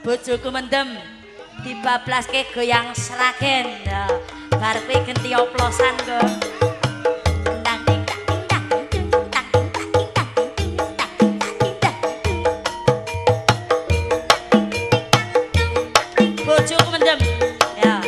Bojoku mendem dibablaske goyang sragen. Bar kowe genti oplosan kok. Bojoku mendem. Ya.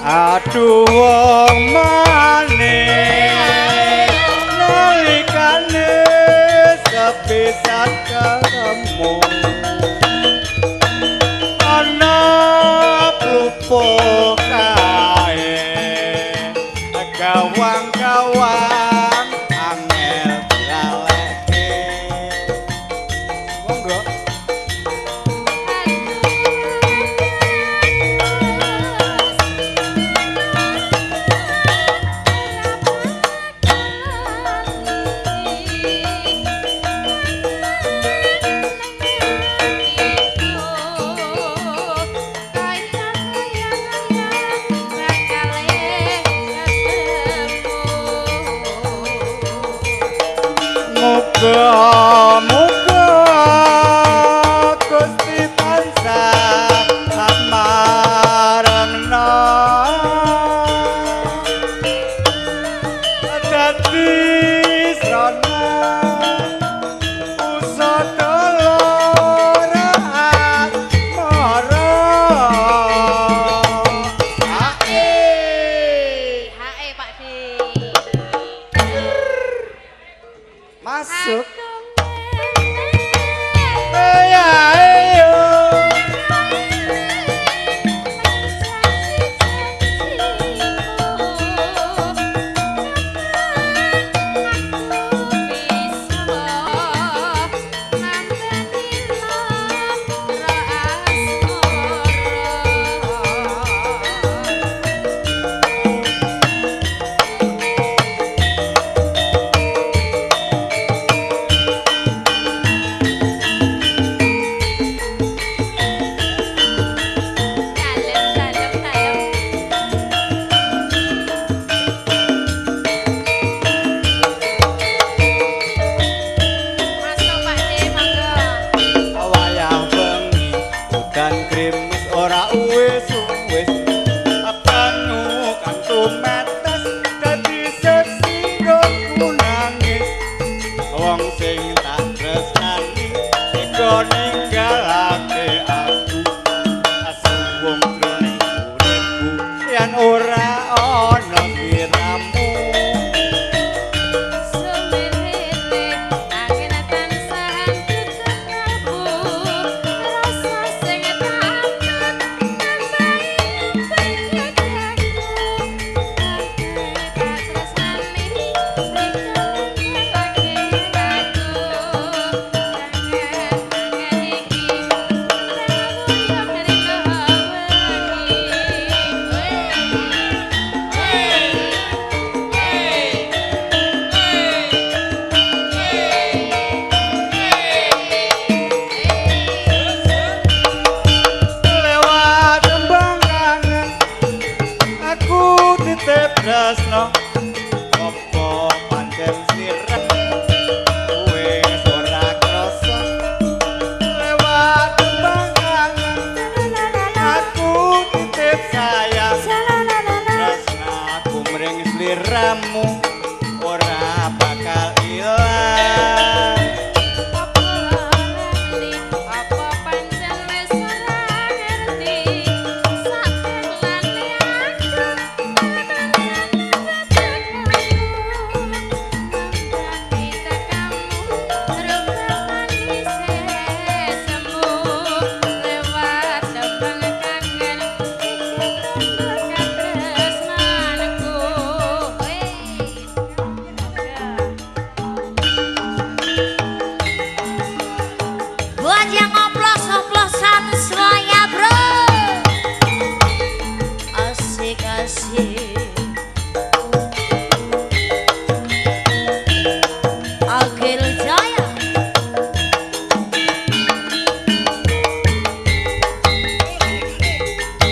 Aduh wong manis nalikane sepisan ketemu ana plupo kae gawang-gawang angel dilaleke monggo Muga-muga Gusti tansah amarengna dadi srana usada lara asmara hae Pak Di masuk tresno opo pancen sirah wis ora krasa lewat tembangan aku titip sayang tresnaku mring sliramu ora bakal ilang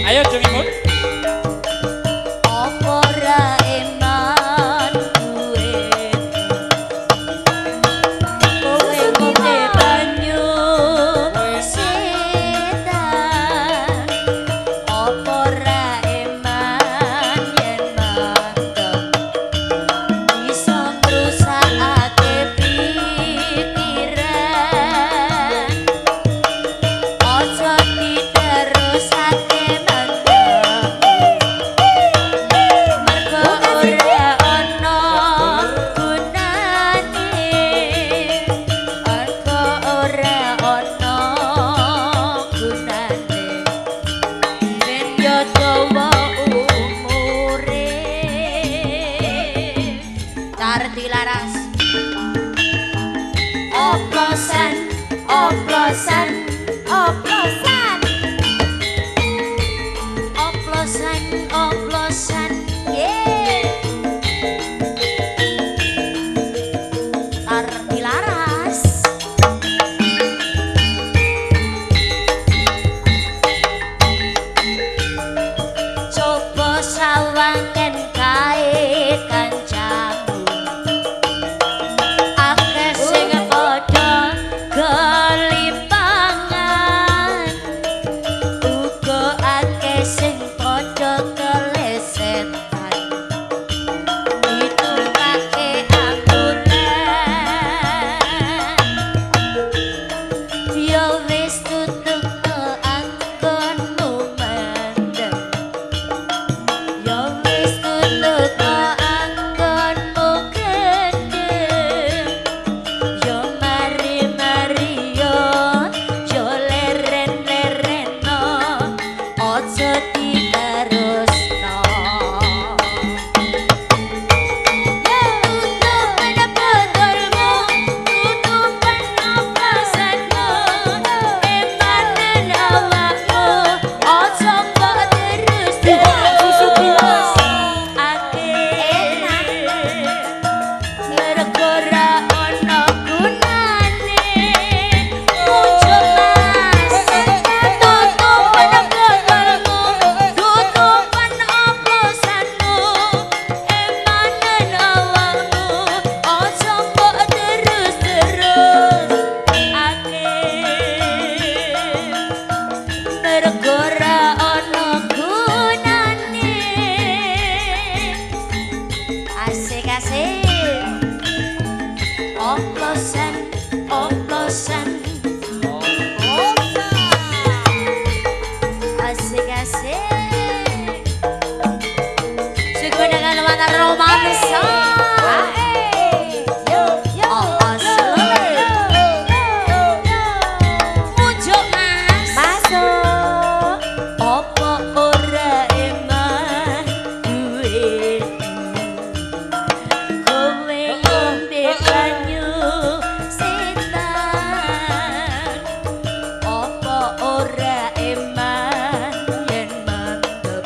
Ayo Jungimun. Apa ra eman duwe kowe kowe banyu setan apa ra eman yen oplosan yeah. Arti laras coba sawangen kae kancamu akeh sing padha kelimpangan uga akeh sing padha kelesetan ditungake ambulan yo wis tutupno anggonmu mandeng yo wis tutupno anggonmu gendeng yo mari-mari yo leren-lereno ojo diterusno tutupan botolmu tutupan oplosanmu emanen awakmu ojo mbok terus-terus mergo ra ono gunane muncul mas tutupan botolmu tutupan oplosanmu emanen awakmu ojo mbok terus-terus mergo ra ono gunane asik-asik oplosan oplosan asik-asik segunakan warna romansa muncul mas masuk opo ora emang duwe kowe ngombe banyu setan opo ora emang yen mantep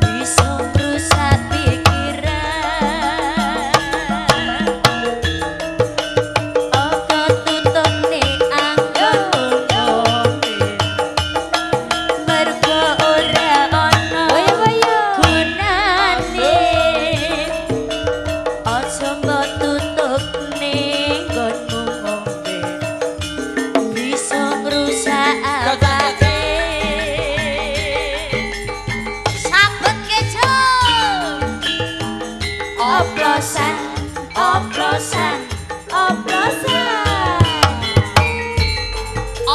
bisa ngrusak pikiran opo tutupne anggonmu ngombe mergo ora ono gunane ojo mbok tutupne nggonmu ngombe bisa ngrusak awake sabet kejo oplosan oplosan oplosan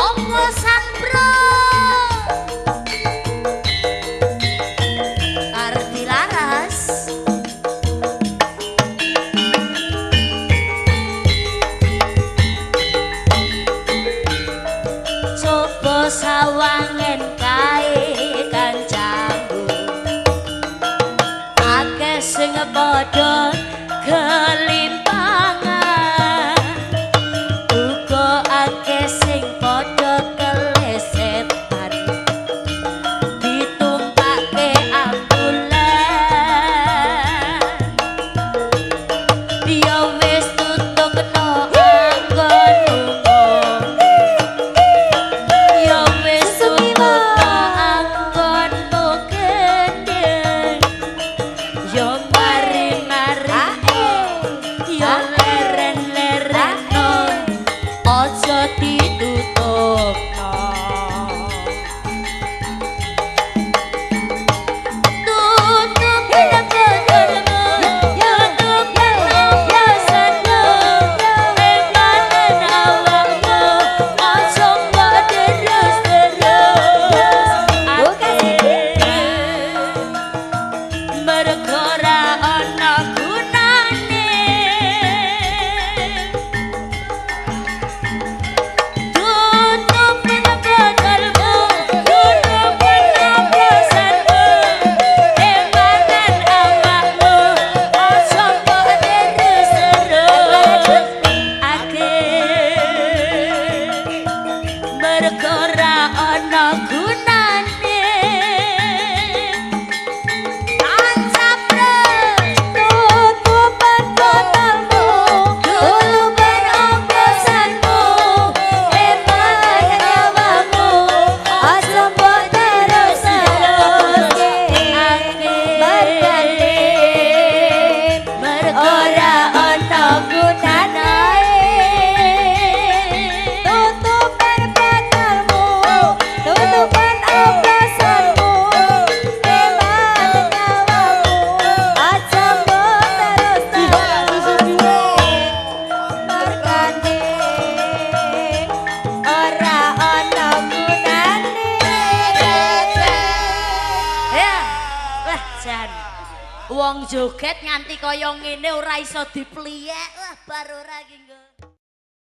oplosan bro arti laras coba sawangen kae kancamu akeh sing padha kelimpangan uga akeh sing padha kelesetan ditumpake ambulan yo wis tutupno anggonmu ngombe yo wis tutupno anggonmu gendeng yo mari-mari yo leren-lereno ojo ditutupno tutupan botolmu tutupan oplosanmu emanen awakmu ojo mbok terus-terus mergo ra ono gunane tutupan botolmu tutupan oplosanmu emanen awakmu ojo mbok terus-terus mergo ra ono gunane jan. Wong joget nganti kaya ngene ora iso dipliyek. Wah, bar ora iki, Nggo.